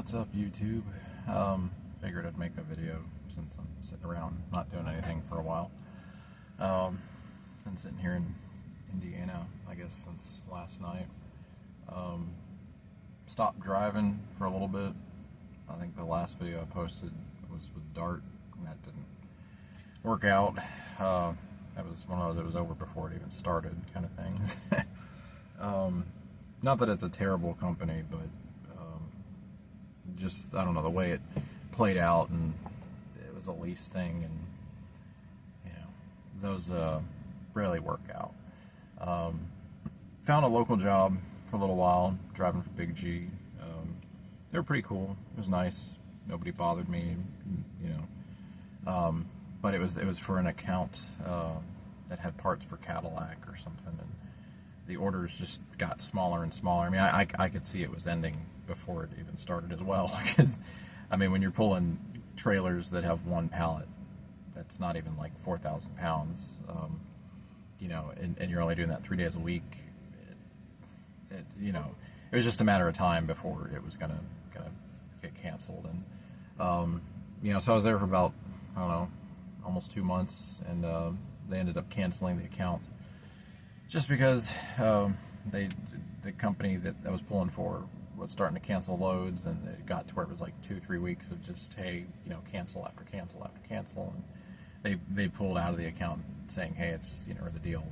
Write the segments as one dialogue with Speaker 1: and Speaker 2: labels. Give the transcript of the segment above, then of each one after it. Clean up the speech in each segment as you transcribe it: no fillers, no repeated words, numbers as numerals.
Speaker 1: What's up, YouTube? Figured I'd make a video since I'm sitting around not doing anything for a while. Been sitting here in Indiana, I guess, since last night. Stopped driving for a little bit. I think the last video I posted was with Dart, and that didn't work out. That was one of those that was over before it even started, kind of things. Not that it's a terrible company, but just, I don't know, the way it played out, and it was a lease thing, and those rarely work out. Found a local job for a little while, driving for Big G. They were pretty cool. It was nice. Nobody bothered me, but it was for an account that had parts for Cadillac or something, and the orders just got smaller and smaller. I mean, I could see it was ending before it even started as well, because, I mean, when you're pulling trailers that have one pallet, that's not even like 4,000 pounds, and you're only doing that 3 days a week, it was just a matter of time before it was gonna get canceled. And so I was there for about, I don't know, almost 2 months, and they ended up canceling the account just because the company that I was pulling for was starting to cancel loads, and it got to where it was like 2-3 weeks of just, hey, cancel after cancel after cancel, and they pulled out of the account saying, hey, it's or the deal,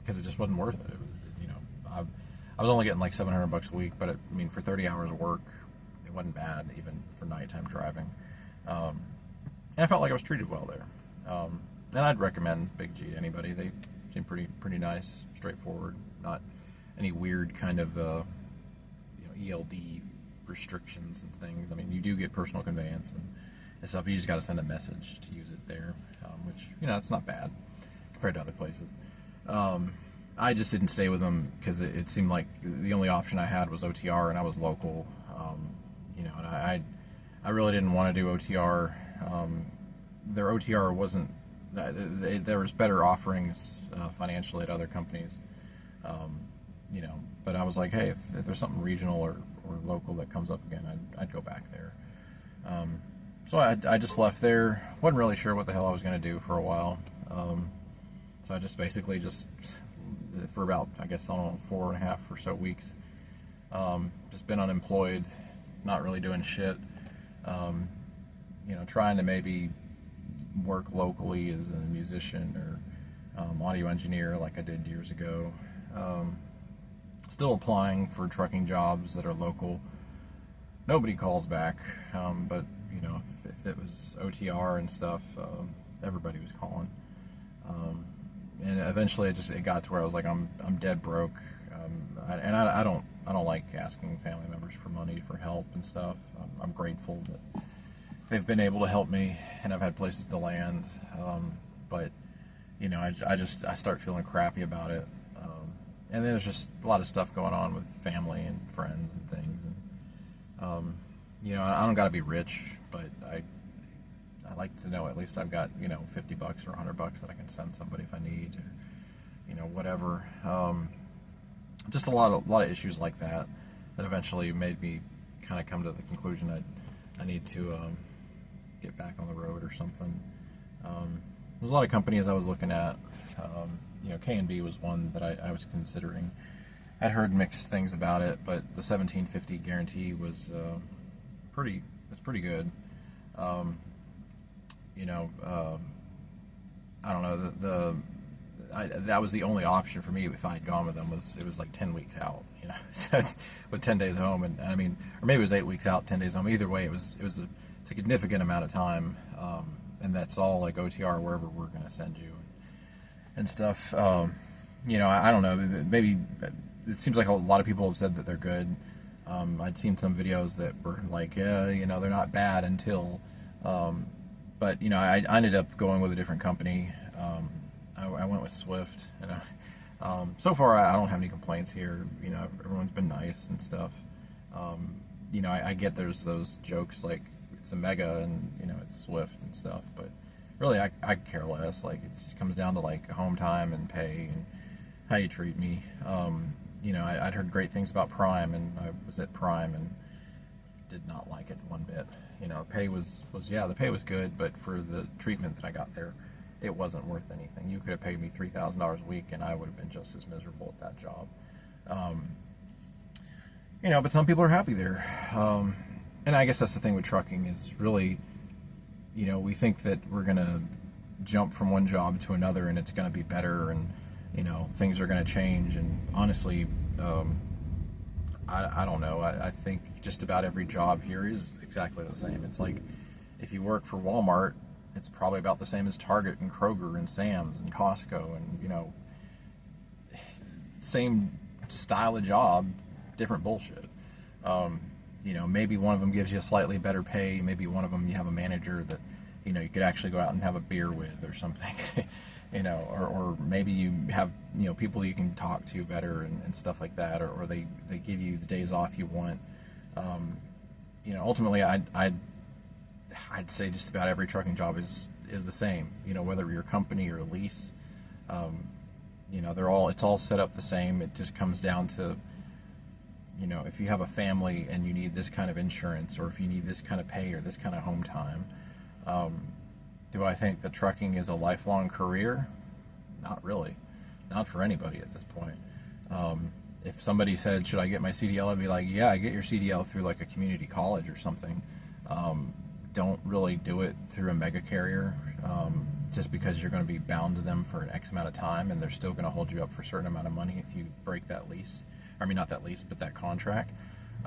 Speaker 1: because it just wasn't worth it. I was only getting like $700 a week, but I mean, for 30 hours of work, it wasn't bad, even for nighttime driving. And I felt like I was treated well there. And I'd recommend Big G to anybody. They seem pretty nice, straightforward, not any weird kind of ELD restrictions and things. I mean, you do get personal conveyance and stuff. You just got to send a message to use it there, which it's not bad compared to other places. I just didn't stay with them because it seemed like the only option I had was OTR, and I was local. And I really didn't want to do OTR. Their OTR wasn't. There was better offerings financially at other companies. But I was like, hey, if there's something regional or local that comes up again, I'd go back there. So I just left there. Wasn't really sure what the hell I was going to do for a while. So I just basically for about, I guess, I don't know, 4.5 or so weeks, just been unemployed, not really doing shit. Trying to maybe work locally as a musician or audio engineer like I did years ago. Still applying for trucking jobs that are local. Nobody calls back, but if it was OTR and stuff, everybody was calling. And eventually it got to where I was like, I'm dead broke, I don't like asking family members for money for help and stuff. I'm grateful that they've been able to help me, and I've had places to land, but I start feeling crappy about it. And there's just a lot of stuff going on with family and friends and things. And, I don't got to be rich, but I like to know at least I've got, $50 or $100 that I can send somebody if I need, or, whatever. Just a lot of issues like that eventually made me kind of come to the conclusion I need to get back on the road or something. There's a lot of companies I was looking at. K&B was one that I was considering. I'd heard mixed things about it, but the 1750 guarantee was pretty good. I don't know, that was the only option for me if I had gone with them. It was like 10 weeks out, so with 10 days home, and I mean, or maybe it was 8 weeks out, 10 days home. Either way, it was a significant amount of time, and that's all like OTR, wherever we're going to send you and stuff. I don't know, maybe it seems like a lot of people have said that they're good. I'd seen some videos that were like, they're not bad until, but I ended up going with a different company. I went with Swift, and so far I don't have any complaints here. Everyone's been nice and stuff. I get there's those jokes like it's a Mega and it's Swift and stuff, but really I care less. Like, it just comes down to like home time and pay and how you treat me. I'd heard great things about Prime, and I was at Prime and did did not like it one bit. You know, pay was yeah, the pay was good, but for the treatment that I got there, it wasn't worth anything. You could have paid me $3,000 a week, and I would have been just as miserable at that job. You know, but some people are happy there. And I guess that's the thing with trucking is really, you know, we think that we're going to jump from one job to another and it's going to be better and, you know, things are going to change. And honestly, I don't know. I think just about every job here is exactly the same. It's like if you work for Walmart, it's probably about the same as Target and Kroger and Sam's and Costco and, you know, same style of job, different bullshit. You know, maybe one of them gives you a slightly better pay. Maybe one of them you have a manager that, you know, you could actually go out and have a beer with or something, you know, or maybe you have, you know, people you can talk to better and stuff like that, or they give you the days off you want. You know, ultimately, I'd say just about every trucking job is the same, you know, whether you're a company or a lease. You know, it's all set up the same. It just comes down to, you know, if you have a family and you need this kind of insurance, or if you need this kind of pay or this kind of home time, do I think that trucking is a lifelong career? Not really. Not for anybody at this point. If somebody said, should I get my CDL? I'd be like, yeah, get your CDL through like a community college or something. Don't really do it through a mega carrier, just because you're going to be bound to them for an X amount of time, and they're still going to hold you up for a certain amount of money if you break that lease. I mean, not that lease, but that contract.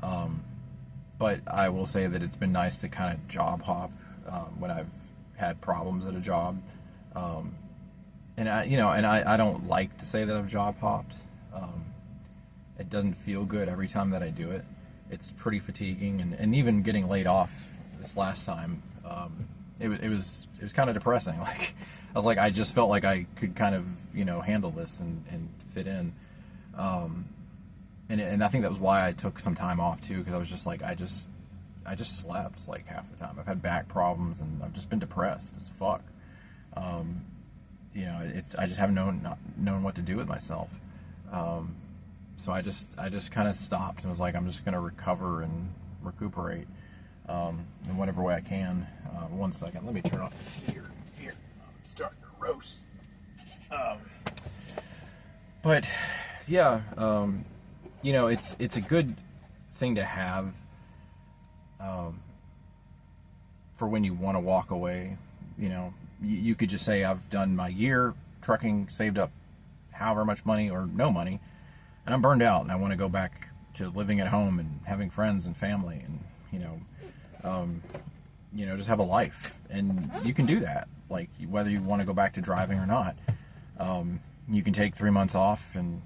Speaker 1: But I will say that it's been nice to kind of job hop when I've had problems at a job. And I don't like to say that I've job hopped. It doesn't feel good every time that I do it. It's pretty fatiguing, and even getting laid off this last time, it was kind of depressing. Like I was like, I just felt like I could kind of, you know, handle this and fit in. And I think that was why I took some time off too, because I was just like, I just slept like half the time. I've had back problems and I've just been depressed as fuck. You know, I just haven't known what to do with myself. So I just kind of stopped and was like, I'm just going to recover and recuperate in whatever way I can. 1 second, let me turn off this heater. Here, I'm starting to roast. But yeah. You know, it's a good thing to have for when you want to walk away. You know, you could just say, I've done my year trucking, saved up however much money or no money, and I'm burned out, and I want to go back to living at home and having friends and family, and you know, just have a life. And you can do that, like whether you want to go back to driving or not. You can take 3 months off and,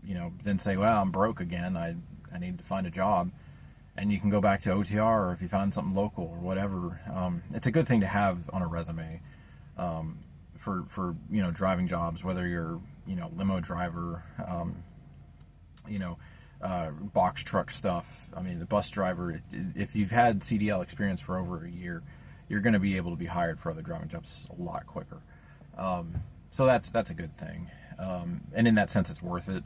Speaker 1: you know, then say, well, I'm broke again, I need to find a job, and you can go back to OTR, or if you find something local or whatever. It's a good thing to have on a resume for you know, driving jobs, whether you're, you know, limo driver, you know, box truck stuff. I mean, the bus driver, if you've had CDL experience for over a year, you're going to be able to be hired for other driving jobs a lot quicker. So that's a good thing. And in that sense, it's worth it.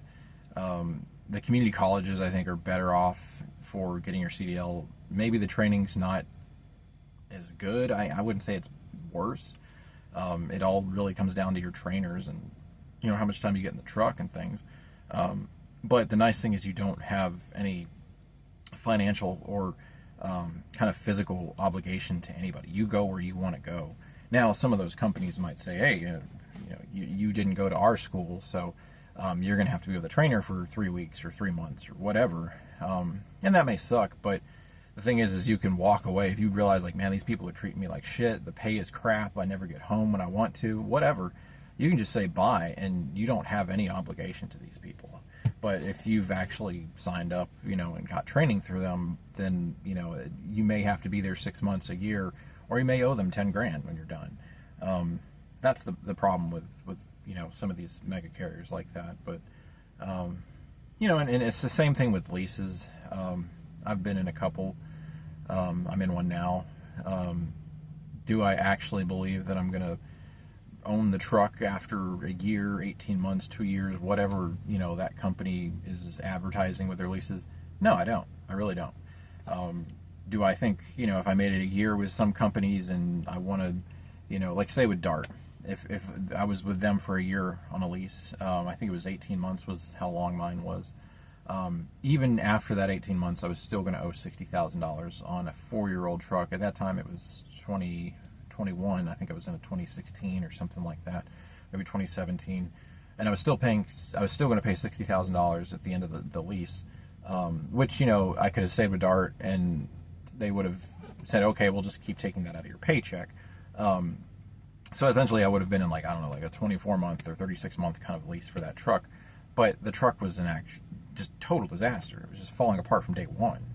Speaker 1: The community colleges, I think, are better off for getting your CDL. Maybe the training's not as good. I wouldn't say it's worse. It all really comes down to your trainers and, you know, how much time you get in the truck and things. But the nice thing is you don't have any financial or kind of physical obligation to anybody. You go where you want to go. Now, some of those companies might say, hey, you didn't go to our school, so you're going to have to be with a trainer for 3 weeks or 3 months or whatever. And that may suck, but the thing is you can walk away if you realize, like, man, these people are treating me like shit. The pay is crap. I never get home when I want to, whatever. You can just say bye, and you don't have any obligation to these people. But if you've actually signed up, you know, and got training through them, then, you know, you may have to be there 6 months, a year, or you may owe them 10 grand when you're done. That's the problem with you know, some of these mega carriers like that. But you know, and it's the same thing with leases. I've been in a couple. I'm in one now. Do I actually believe that I'm gonna own the truck after a year, 18 months, 2 years, whatever, you know, that company is advertising with their leases? No, I don't. I really don't. do I think, if I made it a year with some companies and I wanted, like say with Dart, if I was with them for a year on a lease, I think it was 18 months was how long mine was. Even after that 18 months, I was still going to owe $60,000 on a 4-year-old truck. At that time, it was 2021. I think I was in a 2016 or something like that, maybe 2017. And I was still going to pay $60,000 at the end of the lease, which, I could have saved with Dart and they would have said, okay, we'll just keep taking that out of your paycheck. So essentially I would have been in like a 24-month or 36-month kind of lease for that truck. But the truck was just total disaster. It was just falling apart from day one.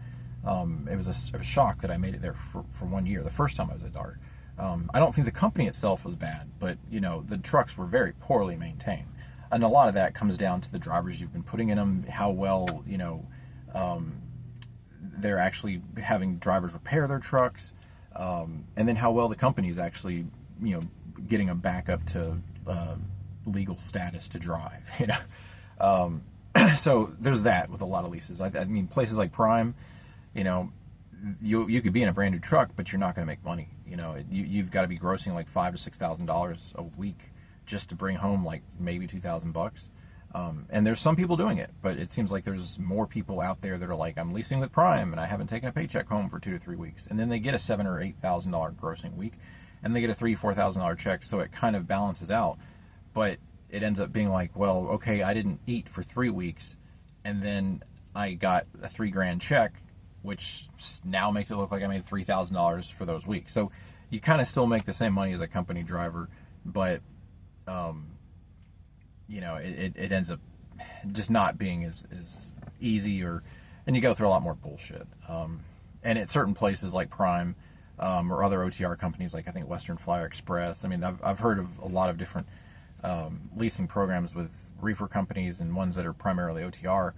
Speaker 1: It was a shock that I made it there for 1 year, the first time I was at Dart. I don't think the company itself was bad, but, the trucks were very poorly maintained. And a lot of that comes down to the drivers you've been putting in them, how well, they're actually having drivers repair their trucks, and then how well the company's actually, getting them back up to legal status to drive, So there's that with a lot of leases. I mean, places like Prime, you could be in a brand new truck, but you're not going to make money. You've got to be grossing like $5,000 to $6,000 a week just to bring home like maybe $2,000. And there's some people doing it, but it seems like there's more people out there that are like, I'm leasing with Prime and I haven't taken a paycheck home for 2 to 3 weeks, and then they get a $7,000 or $8,000 grossing week, and they get a $3,000 or $4,000 check, so it kind of balances out. But it ends up being like, well, okay, I didn't eat for 3 weeks, and then I got a $3,000 check, which now makes it look like I made $3,000 for those weeks. So you kind of still make the same money as a company driver, but it ends up just not being as easy, and you go through a lot more bullshit. And at certain places like Prime, or other OTR companies like I think Western Flyer Express. I mean, I've heard of a lot of different leasing programs with reefer companies and ones that are primarily OTR.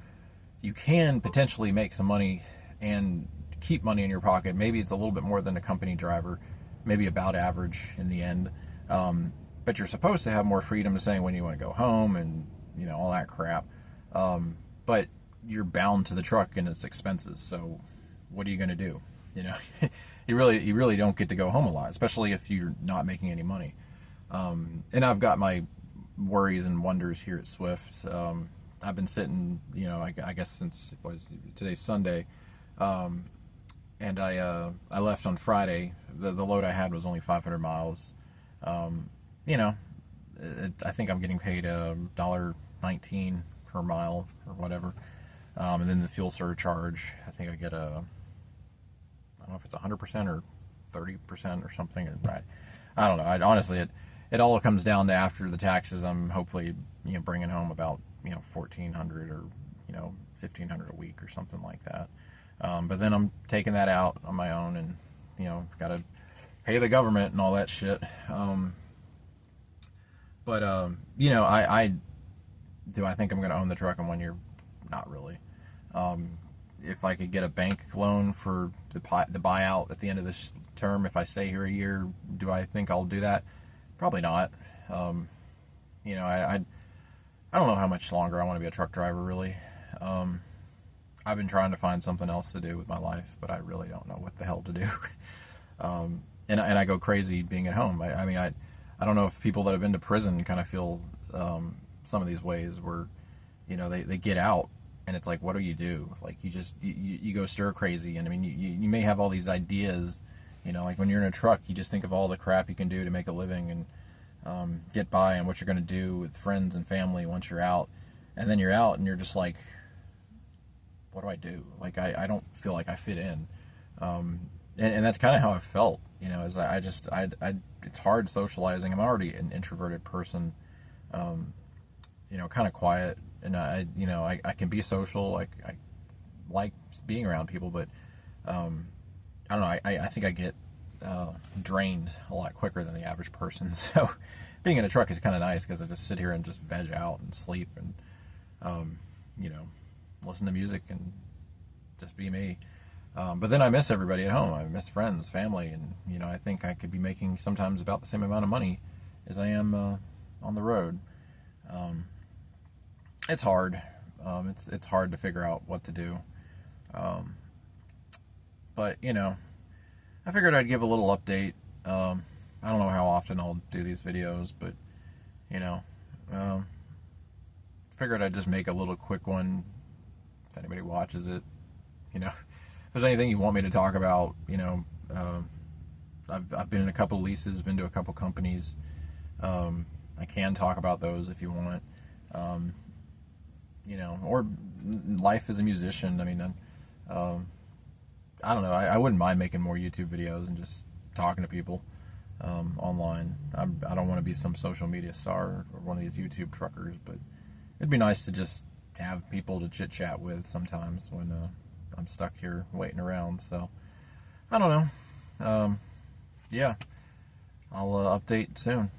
Speaker 1: You can potentially make some money and keep money in your pocket. Maybe it's a little bit more than a company driver, maybe about average in the end. But you're supposed to have more freedom to say when you want to go home and all that crap. But you're bound to the truck and its expenses. So what are you going to do? You really don't get to go home a lot, especially if you're not making any money. And I've got my worries and wonders here at Swift. I've been sitting, I guess since today's Sunday, and I left on Friday. The load I had was only 500 miles. I think I'm getting paid $1.19 per mile or whatever, and then the fuel surcharge. I think I get I don't know if it's 100% or 30% or something. I don't know. Honestly, it all comes down to after the taxes. I'm hopefully bringing home about $1,400 or $1,500 a week or something like that. But then I'm taking that out on my own, and got to pay the government and all that shit. But I do I think I'm going to own the truck in 1 year? Not really. If I could get a bank loan for the buyout at the end of this term, if I stay here a year, do I think I'll do that? Probably not. I don't know how much longer I want to be a truck driver, really. I've been trying to find something else to do with my life, but I really don't know what the hell to do. And I go crazy being at home. I don't know if people that have been to prison kind of feel some of these ways where, they get out and it's like, what do you do? Like you go stir crazy. And I mean, you may have all these ideas, like when you're in a truck, you just think of all the crap you can do to make a living and get by, and what you're going to do with friends and family once you're out. And then you're out and you're just like, what do I do? Like, I don't feel like I fit in. And that's kind of how I felt, is it's hard socializing. I'm already an introverted person, kind of quiet, and I can be social. I like being around people, but I don't know. I think I get drained a lot quicker than the average person. So being in a truck is kind of nice because I just sit here and just veg out and sleep and listen to music and just be me. But then I miss everybody at home. I miss friends, family, and I think I could be making sometimes about the same amount of money as I am on the road. It's hard. It's hard to figure out what to do. But, you know, I figured I'd give a little update. I don't know how often I'll do these videos, but, you know, figured I'd just make a little quick one if anybody watches it. You know, if there's anything you want me to talk about, you know, I've been in a couple leases, been to a couple companies. I can talk about those if you want. You know, or life as a musician. I mean, I don't know. I wouldn't mind making more YouTube videos and just talking to people online. I don't want to be some social media star or one of these YouTube truckers, but it'd be nice to just have people to chit chat with sometimes when I'm stuck here waiting around. So I don't know. Yeah, I'll update soon.